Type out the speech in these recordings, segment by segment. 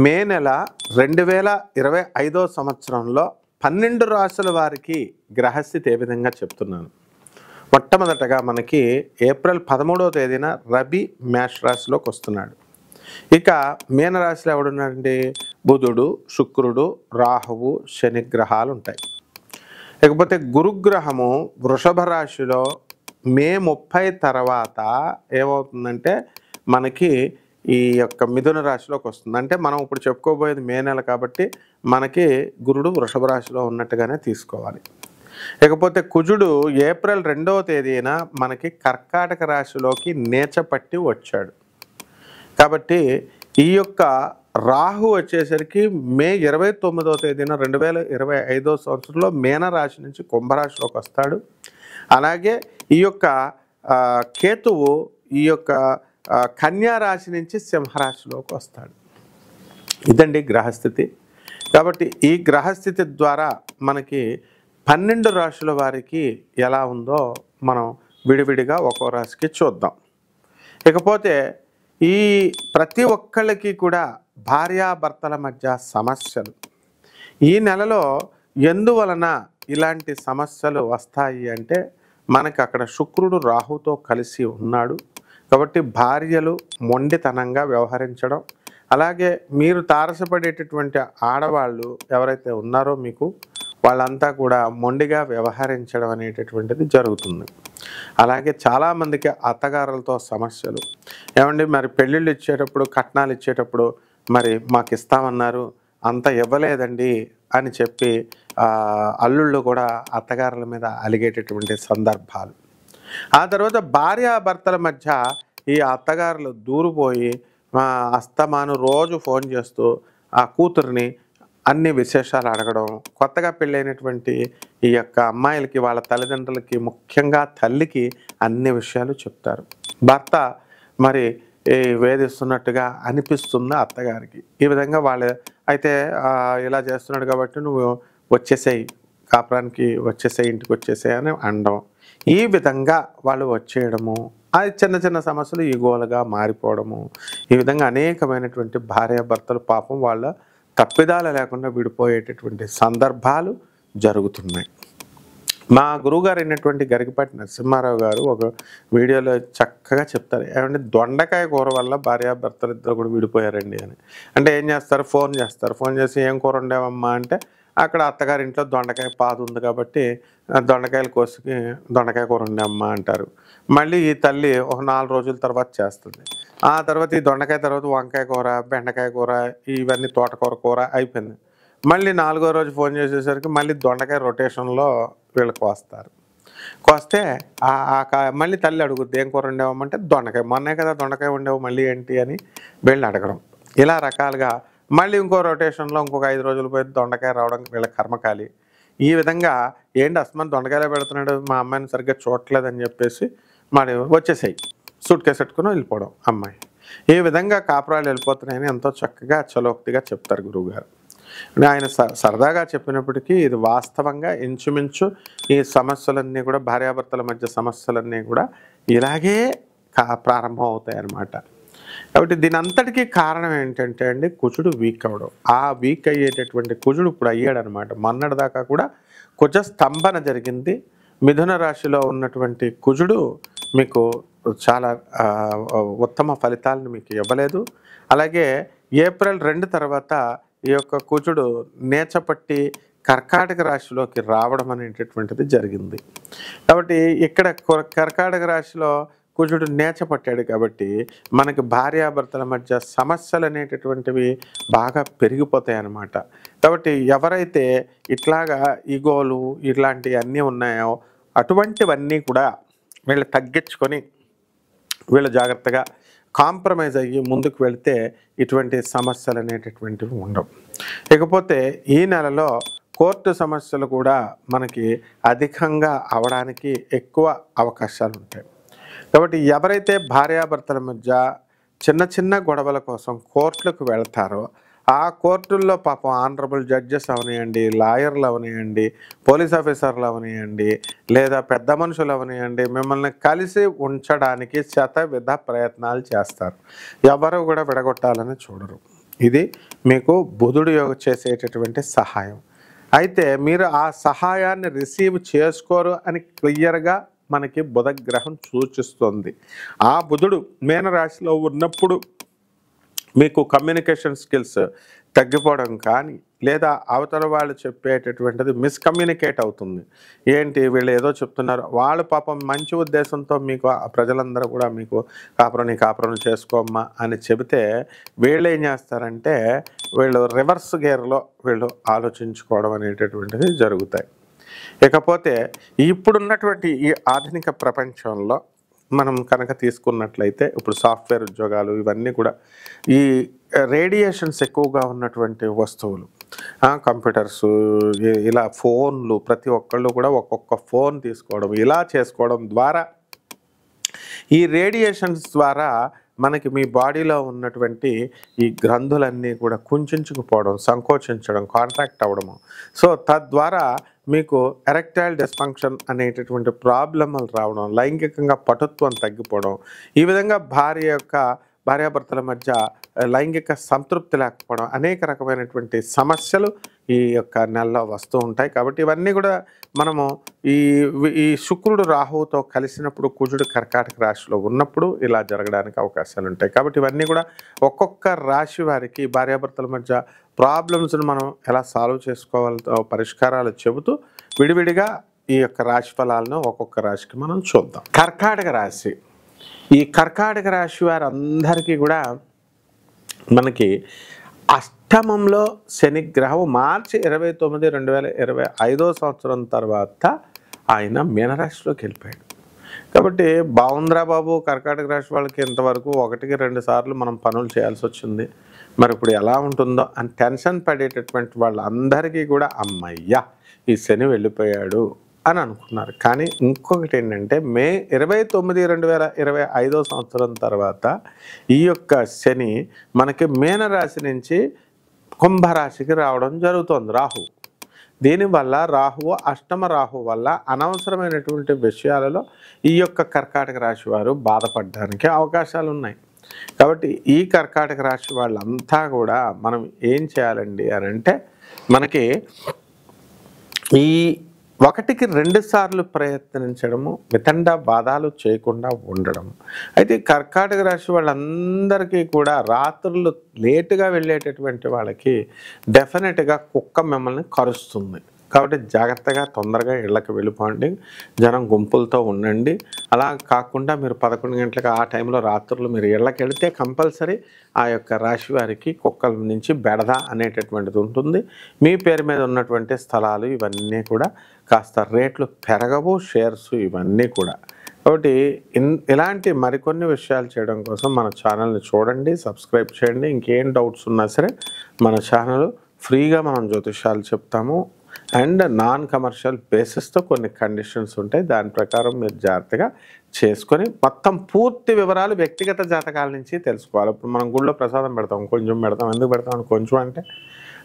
మే నెల 2025 సంవత్సరంలో 12 రాశుల వారికి గ్రహస్థితి ఏ విధంగా చెప్తున్నాను. మొట్టమొదటగా మనకి ఏప్రిల్ 13వ తేదీన రవి మేష రాశిలోకి వస్తున్నాడు. ఇక మీనరాశిలో ఎవడున్నాడండి? బుధుడు, శుక్రుడు, రాహువు, శని గ్రహాలు ఉంటాయి. ఇకపోతే గురుగ్రహము వృషభ రాశిలో మే 30 తర్వాత ఏమవుతుందంటే మనకి ఈ యొక్క మిథున రాశిలోకి వస్తుంది. అంటే మనం ఇప్పుడు చెప్పుకోబోయేది మే నెల కాబట్టి మనకి గురుడు వృషభ రాశిలో ఉన్నట్టుగానే తీసుకోవాలి. ఇకపోతే కుజుడు ఏప్రిల్ 2వ తేదీన మనకి కర్కాటక రాశిలోకి నీచపట్టి వచ్చాడు. కాబట్టి ఈ యొక్క రాహు వచ్చేసరికి మే 29వ తేదీన 2025 సంవత్సరంలో మీన రాశి నుంచి కుంభరాశిలోకి వస్తాడు. అలాగే ఈ యొక్క కేతువు ఈ యొక్క కన్యా రాశి నుంచి సింహరాశిలోకి వస్తాడు. ఇదండి గ్రహస్థితి. కాబట్టి ఈ గ్రహస్థితి ద్వారా మనకి 12 రాశుల వారికి ఎలా ఉందో మనం విడివిడిగా ఒక్కో రాశికి చూద్దాం. ఇకపోతే ఈ ప్రతి ఒక్కళ్ళకి కూడా భార్యాభర్తల మధ్య సమస్యలు ఈ నెలలో ఎందువలన ఇలాంటి సమస్యలు వస్తాయి అంటే మనకి అక్కడ శుక్రుడు రాహుతో కలిసి ఉన్నాడు. కాబట్టి భార్యలు మొండితనంగా వ్యవహరించడం, అలాగే మీరు తారసపడేటటువంటి ఆడవాళ్ళు ఎవరైతే ఉన్నారో మీకు వాళ్ళంతా కూడా మొండిగా వ్యవహరించడం అనేటటువంటిది జరుగుతుంది. అలాగే చాలామందికి అత్తగారులతో సమస్యలు. ఏమండి మరి పెళ్ళిళ్ళు ఇచ్చేటప్పుడు కట్నాలు ఇచ్చేటప్పుడు మరి మాకు ఇస్తామన్నారు అంత ఇవ్వలేదండి అని చెప్పి అల్లుళ్ళు కూడా అత్తగారుల మీద అలిగేటటువంటి సందర్భాలు. ఆ తర్వాత భార్యాభర్తల మధ్య ఈ అత్తగారులు దూరిపోయి అస్తమాను రోజు ఫోన్ చేస్తూ ఆ కూతుర్ని అన్ని విశేషాలు అడగడం, కొత్తగా పెళ్ళైనటువంటి ఈ యొక్క అమ్మాయిలకి వాళ్ళ తల్లిదండ్రులకి ముఖ్యంగా తల్లికి అన్ని విషయాలు చెప్తారు. భర్త మరి వేధిస్తున్నట్టుగా అనిపిస్తుంది అత్తగారికి. ఈ విధంగా వాళ్ళు అయితే ఇలా చేస్తున్నాడు కాబట్టి నువ్వు వచ్చేసేయి, కాపురానికి వచ్చేసేయి, ఇంటికి వచ్చేసేయి అని అనడం. ఈ విధంగా వాళ్ళు వచ్చేయడము, అది చిన్న చిన్న సమస్యలు ఈగోలుగా మారిపోవడము, ఈ విధంగా అనేకమైనటువంటి భార్యాభర్తలు పాపం వాళ్ళ తప్పిదాలు లేకుండా విడిపోయేటటువంటి సందర్భాలు జరుగుతున్నాయి. మా గురువుగారు అయినటువంటి గరికపాటి నరసింహారావు గారు ఒక వీడియోలో చక్కగా చెప్తారు. ఏమంటే దొండకాయ కూర వల్ల భార్యాభర్తలు ఇద్దరు కూడా విడిపోయారండి అని. అంటే ఏం చేస్తారు? ఫోన్ చేస్తారు. ఫోన్ చేసి ఏం కూర వండావమ్మా అంటే అక్కడ అత్తగారింట్లో దొండకాయ పాదు ఉంది కాబట్టి దొండకాయలు కోసుకి దొండకాయ కూర వండామ్మా అంటారు. మళ్ళీ ఈ తల్లి ఒక 4 రోజుల తర్వాత చేస్తుంది. ఆ తర్వాత ఈ దొండకాయ తర్వాత వంకాయ కూర, బెండకాయ కూర, ఇవన్నీ తోటకూర కూర అయిపోయింది. మళ్ళీ 4వ రోజు ఫోన్ చేసేసరికి మళ్ళీ దొండకాయ రొటేషన్లో వీళ్ళకి వస్తారు. కోస్తే మళ్ళీ తల్లి అడుగుద్ది ఏం కూర వండావమ్మంటే దొండకాయ, మొన్నే కదా దొండకాయ వండావు మళ్ళీ ఏంటి అని వీళ్ళని అడగడం. ఇలా రకాలుగా మళ్ళీ ఇంకో రొటేషన్లో ఇంకొక 5 రోజులు పోయి దొండకాయ రావడం వీళ్ళ కర్మకాలి. ఈ విధంగా ఏంటి అస్మాన్ దొండకాయలో పెడుతున్నాడు, మా అమ్మాయిని సరిగ్గా చూడట్లేదని చెప్పేసి మరి వచ్చేసాయి సూట్ కేసు పెట్టుకుని వెళ్ళిపోవడం అమ్మాయి. ఈ విధంగా కాపురాలు వెళ్ళిపోతున్నాయని ఎంతో చక్కగా చలోక్తిగా చెప్తారు గురువుగారు. ఆయన సరదాగా చెప్పినప్పటికీ ఇది వాస్తవంగా ఇంచుమించు ఈ సమస్యలన్నీ కూడా భార్యాభర్తల మధ్య సమస్యలన్నీ కూడా ఇలాగే ప్రారంభం అవుతాయి అన్నమాట. కాబట్టి దీని అంతటికీ కారణం ఏంటంటే అండి కుజుడు వీక్ అవ్వడం. ఆ వీక్ అయ్యేటటువంటి కుజుడు ఇప్పుడు అయ్యాడనమాట. మొన్నటి దాకా కూడా కుజ స్తంభన జరిగింది. మిథున రాశిలో ఉన్నటువంటి కుజుడు మీకు చాలా ఉత్తమ ఫలితాలను మీకు ఇవ్వలేదు. అలాగే ఏప్రిల్ 2 తర్వాత ఈ యొక్క కుజుడు నీచపట్టి కర్కాటక రాశిలోకి రావడం అనేటటువంటిది జరిగింది. కాబట్టి ఇక్కడ కర్కాటక రాశిలో కుజుడు నీచపట్టాడు కాబట్టి మనకి భార్యాభర్తల మధ్య సమస్యలు అనేటటువంటివి బాగా పెరిగిపోతాయి అన్నమాట. కాబట్టి ఎవరైతే ఇట్లాగా ఈగోలు ఇట్లాంటివి అన్నీ ఉన్నాయో అటువంటివన్నీ కూడా వీళ్ళు తగ్గించుకొని వీళ్ళు జాగ్రత్తగా కాంప్రమైజ్ అయ్యి ముందుకు వెళితే ఇటువంటి సమస్యలు అనేటటువంటివి ఉండవు. ఇకపోతే ఈ నెలలో కోర్టు సమస్యలు కూడా మనకి అధికంగా అవడానికి ఎక్కువ అవకాశాలు ఉంటాయి. కాబట్టి ఎవరైతే భార్యాభర్తల మధ్య చిన్న చిన్న గొడవల కోసం కోర్టులకు వెళ్తారో ఆ కోర్టుల్లో పాపం ఆనరబుల్ జడ్జెస్ అవనియండి, లాయర్లు అవనియండి, పోలీస్ ఆఫీసర్లు అవనియండి, లేదా పెద్ద మనుషులు అవనియండి, మిమ్మల్ని కలిసి ఉంచడానికి శతవిధ ప్రయత్నాలు చేస్తారు. ఎవరు కూడా విడగొట్టాలని చూడరు. ఇది మీకు బుధుడు చేసేటటువంటి సహాయం. అయితే మీరు ఆ సహాయాన్ని రిసీవ్ చేసుకోరు అని క్లియర్గా మనకి బుధ గ్రహం సూచిస్తుంది. ఆ బుధుడు మీనరాశిలో ఉన్నప్పుడు మీకు కమ్యూనికేషన్ స్కిల్స్ తగ్గిపోవడం కానీ, లేదా అవతల వాళ్ళు చెప్పేటటువంటిది మిస్కమ్యూనికేట్ అవుతుంది. ఏంటి వీళ్ళు ఏదో చెప్తున్నారు, వాళ్ళు పాపం మంచి ఉద్దేశంతో మీకు ప్రజలందరూ కూడా మీకు నీ కాపురం చేసుకోమ్మా అని చెబితే వీళ్ళు ఏం చేస్తారంటే వీళ్ళు రివర్స్ గేర్లో వీళ్ళు ఆలోచించుకోవడం అనేటటువంటిది జరుగుతాయి. ఇకపోతే ఇప్పుడున్నటువంటి ఈ ఆధునిక ప్రపంచంలో మనం కనుక తీసుకున్నట్లయితే ఇప్పుడు సాఫ్ట్వేర్ ఉద్యోగాలు ఇవన్నీ కూడా ఈ రేడియేషన్స్ ఎక్కువగా ఉన్నటువంటి వస్తువులు, కంప్యూటర్స్, ఇలా ఫోన్లు, ప్రతి ఒక్కళ్ళు కూడా ఒక్కొక్క ఫోన్ తీసుకోవడం, ఇలా చేసుకోవడం ద్వారా ఈ రేడియేషన్స్ ద్వారా మనకి మీ బాడీలో ఉన్నటువంటి ఈ గ్రంథులన్నీ కూడా కుంచుకుపోవడం, సంకోచించడం, కాంట్రాక్ట్ అవ్వడము. సో తద్వారా మీకు ఎరెక్టైల్ డిస్ఫంక్షన్ అనేటటువంటి ప్రాబ్లమ్లు రావడం, లైంగికంగా పటుత్వం తగ్గిపోవడం, ఈ విధంగా భార్యాభర్తల మధ్య లైంగిక సంతృప్తి లేకపోవడం, అనేక రకమైనటువంటి సమస్యలు ఈ యొక్క నెలలో వస్తూ ఉంటాయి. కాబట్టి ఇవన్నీ కూడా మనము ఈ శుక్రుడు రాహువుతో కలిసినప్పుడు, కుజుడు కర్కాటక రాశిలో ఉన్నప్పుడు ఇలా జరగడానికి అవకాశాలు ఉంటాయి. కాబట్టి ఇవన్నీ కూడా ఒక్కొక్క రాశి వారికి భార్యాభర్తల మధ్య ప్రాబ్లమ్స్ని మనం ఎలా సాల్వ్ చేసుకోవాలో పరిష్కారాలు చెబుతూ విడివిడిగా ఈ యొక్క రాశి ఫలాలను ఒక్కొక్క రాశికి మనం చూద్దాం. కర్కాటక రాశి, ఈ కర్కాటక రాశి వారందరికీ కూడా మనకి అష్టమంలో శనిగ్రహం మార్చి 29, 2025 సంవత్సరం తర్వాత ఆయన మీనరాశిలోకి వెళ్ళిపోయాడు. కాబట్టి బాగుందిరా బాబు, కర్కాటక రాశి వాళ్ళకి ఇంతవరకు 1-2 సార్లు మనం పనులు చేయాల్సి వచ్చింది, మరి ఇప్పుడు ఎలా ఉంటుందో అని టెన్షన్ పడేటటువంటి వాళ్ళందరికీ కూడా అమ్మయ్యా ఈ శని వెళ్ళిపోయాడు అని అనుకున్నారు. కానీ ఇంకొకటి ఏంటంటే మే 29, 2025 సంవత్సరం తర్వాత ఈ యొక్క శని మనకి మీనరాశి నుంచి కుంభరాశికి రావడం జరుగుతుంది, రాహు. దీనివల్ల రాహువు, అష్టమ రాహు వల్ల అనవసరమైనటువంటి విషయాలలో ఈ యొక్క కర్కాటక రాశి వారు బాధపడడానికి అవకాశాలు ఉన్నాయి. కాబట్టి ఈ కర్కాటక రాశి వాళ్ళంతా కూడా మనం ఏం చేయాలండి అని అంటే మనకి ఈ 1-2 సార్లు ప్రయత్నించడము, వితండ బాధాలు చేయకుండా ఉండడం. అయితే కర్కాటక రాశి వాళ్ళందరికీ కూడా రాత్రులు లేటుగా వెళ్ళేటటువంటి వాళ్ళకి డెఫినెట్గా కుక్క మిమ్మల్ని కరుస్తుంది. కాబట్టి జాగ్రత్తగా తొందరగా ఇళ్ళకి వెళ్ళిపోండి, జనం గుంపులతో ఉండండి. అలా కాకుండా మీరు 11 గంటలకు ఆ టైంలో రాత్రులు మీరు ఇళ్ళకి వెళితే కంపల్సరీ ఆ యొక్క రాశి వారికి కుక్కల నుంచి బెడద అనేటటువంటిది ఉంటుంది. మీ పేరు మీద ఉన్నటువంటి స్థలాలు ఇవన్నీ కూడా కాస్త రేట్లు పెరగవు, షేర్స్ ఇవన్నీ కూడా. కాబట్టి ఇలాంటి మరికొన్ని విషయాలు చేయడం కోసం మన ఛానల్ని చూడండి, సబ్స్క్రైబ్ చేయండి. ఇంకేం డౌట్స్ ఉన్నా సరే మన ఛానల్ ఫ్రీగా మనం జ్యోతిషాలు చెప్తాము. అండ్ నాన్ కమర్షియల్ బేసిస్తో కొన్ని కండిషన్స్ ఉంటాయి, దాని ప్రకారం మీరు జాగ్రత్తగా చేసుకొని మొత్తం పూర్తి వివరాలు వ్యక్తిగత జాతకాల నుంచి తెలుసుకోవాలి. ఇప్పుడు మనం గుళ్ళో ప్రసాదం పెడతాం, కొంచెం పెడతాం, ఎందుకు పెడతాం కొంచెం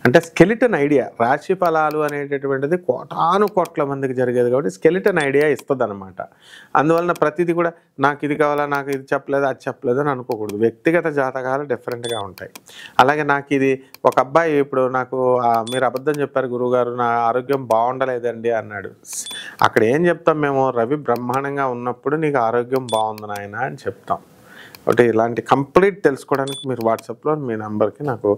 అంటే స్కెలిటన్ ఐడియా. రాశి ఫలాలు అనేటటువంటిది కోట్ల మందికి జరిగేది కాబట్టి స్కెలిటన్ ఐడియా ఇస్తుంది అనమాట. అందువలన ప్రతిదీ కూడా నాకు ఇది కావాలా, నాకు ఇది చెప్పలేదు, అది చెప్పలేదు అని అనుకోకూడదు. వ్యక్తిగత జాతకాలు డిఫరెంట్గా ఉంటాయి. అలాగే నాకు ఇది ఒక అబ్బాయి ఇప్పుడు నాకు మీరు అబద్ధం చెప్పారు గురువుగారు, నా ఆరోగ్యం బాగుండలేదండి అన్నాడు. అక్కడ ఏం చెప్తాం మేము, రవి బ్రహ్మాండంగా ఉన్నప్పుడు నీకు ఆరోగ్యం బాగుంది నాయన అని చెప్తాం. కాబట్టి ఇలాంటి కంప్లీట్ తెలుసుకోవడానికి మీరు వాట్సాప్లో మీ నెంబర్కి నాకు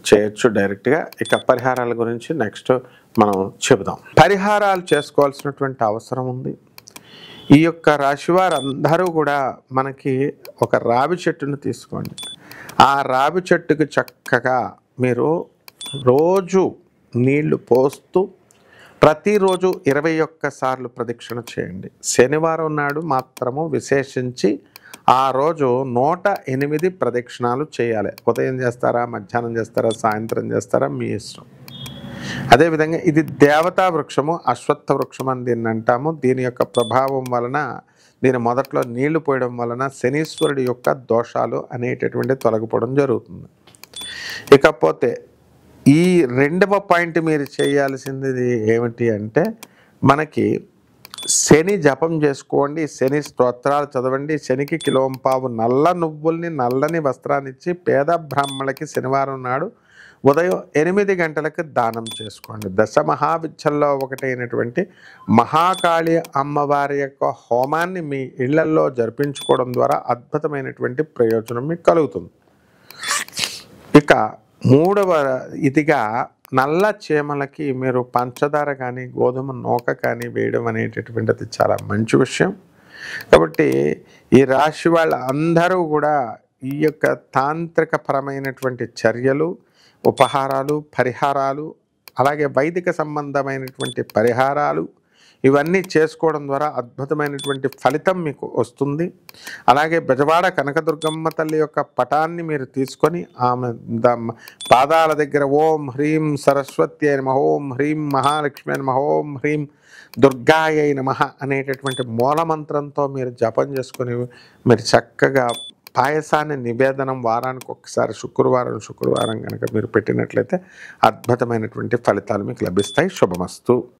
చేయొచ్చు డైరెక్ట్గా. ఇక పరిహారాల గురించి నెక్స్ట్ మనం చెబుదాం. పరిహారాలు చేసుకోవాల్సినటువంటి అవసరం ఉంది. ఈ యొక్క రాశి వారందరూ కూడా మనకి ఒక రావి చెట్టును తీసుకోండి. ఆ రావి చెట్టుకి చక్కగా మీరు రోజు నీళ్లు పోస్తూ ప్రతిరోజు 21 సార్లు ప్రదక్షిణ చేయండి. శనివారం నాడు మాత్రము విశేషించి ఆ రోజు 108 ప్రదక్షిణాలు చేయాలి. ఉదయం చేస్తారా, మధ్యాహ్నం చేస్తారా, సాయంత్రం చేస్తారా, మీ ఇష్టం. అదేవిధంగా ఇది దేవతా వృక్షము, అశ్వత్థ వృక్షం అని దీన్ని అంటాము. దీని యొక్క ప్రభావం వలన, దీని మొదట్లో నీళ్లు పోయడం వలన శనీశ్వరుడి యొక్క దోషాలు అనేటటువంటి తొలగిపోవడం జరుగుతుంది. ఇకపోతే ఈ రెండవ పాయింట్ మీరు చేయాల్సింది ఏమిటి అంటే మనకి శని జపం చేసుకోండి, శని స్తోత్రాలు చదవండి, శనికి కిలోంపావు నల్ల నువ్వుల్ని నల్లని వస్త్రాన్ని ఇచ్చి పేద బ్రాహ్మణులకి శనివారం నాడు ఉదయం 8 గంటలకు దానం చేసుకోండి. దశ మహావిద్యల్లో ఒకటైనటువంటి మహాకాళి అమ్మవారి యొక్క హోమాన్ని మీ ఇళ్లల్లో జరిపించుకోవడం ద్వారా అద్భుతమైనటువంటి ప్రయోజనం మీకు కలుగుతుంది. ఇక మూడవ ఇదిగా నల్ల చీమలకి మీరు పంచదార కానీ గోధుమ నూక కానీ వేయడం అనేటటువంటిది చాలా మంచి విషయం. కాబట్టి ఈ రాశి వాళ్ళ అందరూ కూడా ఈ యొక్క తాంత్రిక పరమైనటువంటి చర్యలు, ఉపహారాలు, పరిహారాలు, అలాగే వైదిక సంబంధమైనటువంటి పరిహారాలు ఇవన్నీ చేసుకోవడం ద్వారా అద్భుతమైనటువంటి ఫలితం మీకు వస్తుంది. అలాగే బెజవాడ కనకదుర్గమ్మ తల్లి యొక్క పటాన్ని మీరు తీసుకొని ఆమె పాదాల దగ్గర ఓం హ్రీం సరస్వతి అయిన నమః, ఓం హ్రీం మహాలక్ష్మి అయిన నమః, ఓం హ్రీం దుర్గాయ నమః అనేటటువంటి మూలమంత్రంతో మీరు జపం చేసుకొని మీరు చక్కగా పాయసాన్ని నివేదనం వారానికి ఒకసారి శుక్రవారం కనుక మీరు పెట్టినట్లయితే అద్భుతమైనటువంటి ఫలితాలు మీకు లభిస్తాయి. శుభమస్తు.